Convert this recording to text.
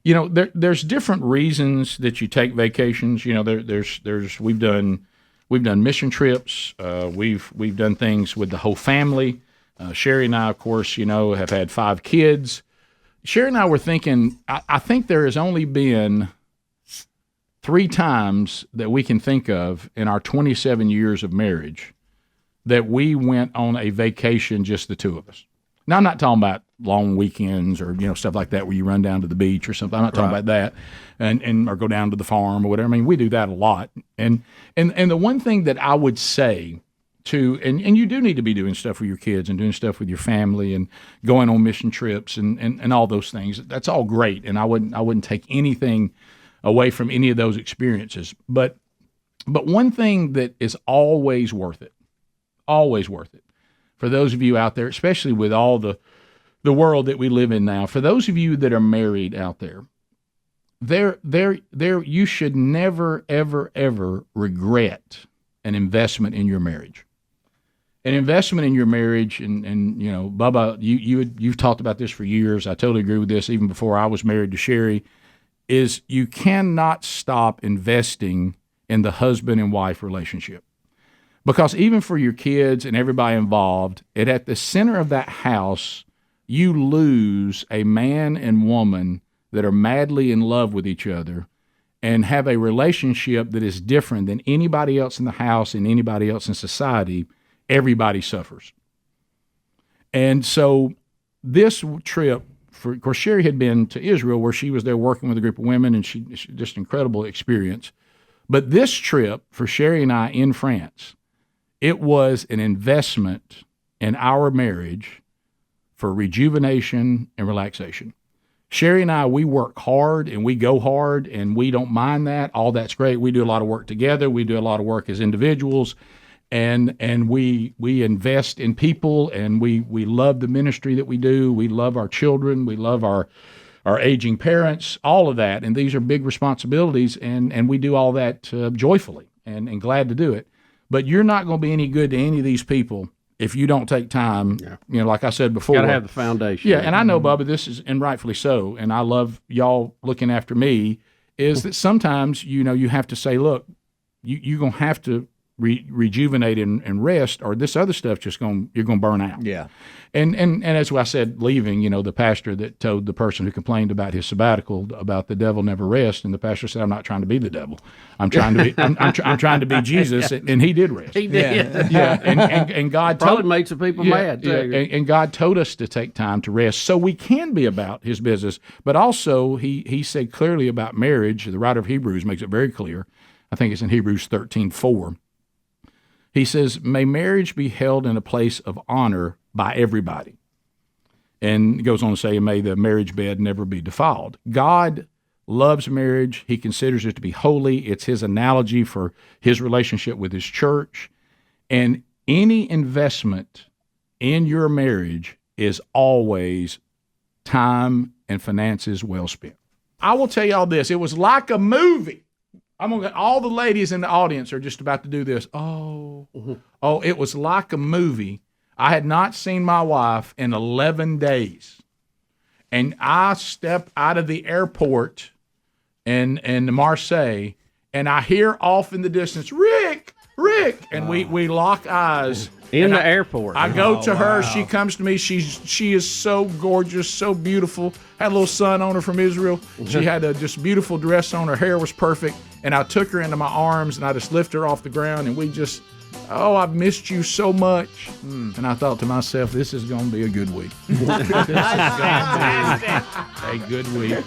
there's different reasons that you take vacations. We've done mission trips. We've done things with the whole family. Sherri and I, of course, have had 5 kids. Sherri and I were thinking, I think there has only been 3 times that we can think of in our 27 years of marriage that we went on a vacation, just the 2 of us. Now, I'm not talking about long weekends or stuff like that where you run down to the beach or something. I'm not talking about that, and or go down to the farm or whatever. I mean, we do that a lot. And the one thing that I would say and you do need to be doing stuff with your kids and doing stuff with your family and going on mission trips and all those things. That's all great, and I wouldn't take anything away from any of those experiences. But one thing that is always worth it for those of you out there, especially with all the world that we live in now, for those of you that are married out there, you should never, ever, ever regret an investment in your marriage. An investment in your marriage, and Bubba, you've talked about this for years. I totally agree with this, even before I was married to Sherri, is you cannot stop investing in the husband and wife relationship. Because even for your kids and everybody involved, at the center of that house, you lose a man and woman that are madly in love with each other and have a relationship that is different than anybody else in the house and anybody else in society. Everybody suffers. And so this trip, of course, Sherri had been to Israel where she was there working with a group of women, and she just incredible experience. But this trip for Sherri and I in France, it was an investment in our marriage for rejuvenation and relaxation. Sherri and I, we work hard and we go hard, and we don't mind that. All that's great. We do a lot of work together. We do a lot of work as individuals. And we invest in people, and we love the ministry that we do. We love our children. We love our aging parents, all of that. And these are big responsibilities, and we do all that joyfully and glad to do it. But you're not going to be any good to any of these people if you don't take time. Yeah. Like I said before. Got to have the foundation. Yeah, and I know, Bubba, this is, and rightfully so, and I love y'all looking after me, is that sometimes, you have to say, look, you're going to have to rejuvenate and rest, or this other stuff you're going to burn out. Yeah. And as I said, leaving, the pastor that told the person who complained about his sabbatical about the devil never rests, and the pastor said, I'm not trying to be the devil. I'm trying to be I'm trying to be Jesus, and he did rest. He did. Yeah. And God probably made some people mad too. Yeah, and God told us to take time to rest so we can be about his business. But also he said clearly about marriage, the writer of Hebrews makes it very clear. I think it's in Hebrews 13:4. He says, may marriage be held in a place of honor by everybody. And it goes on to say, may the marriage bed never be defiled. God loves marriage. He considers it to be holy. It's his analogy for his relationship with his church. And any investment in your marriage is always time and finances well spent. I will tell y'all this. It was like a movie. I'm gonna get all the ladies in the audience are just about to do this. Oh, it was like a movie. I had not seen my wife in 11 days. And I step out of the airport in Marseille, and I hear off in the distance, Rick, and we lock eyes. In the airport. I go to her. Wow. She comes to me. She is so gorgeous, so beautiful. Had a little son on her from Israel. She had a just beautiful dress on. Her hair was perfect. And I took her into my arms, and I just lifted her off the ground, and we just, I've missed you so much. And I thought to myself, this is going to be a good week. This is going to be a good week.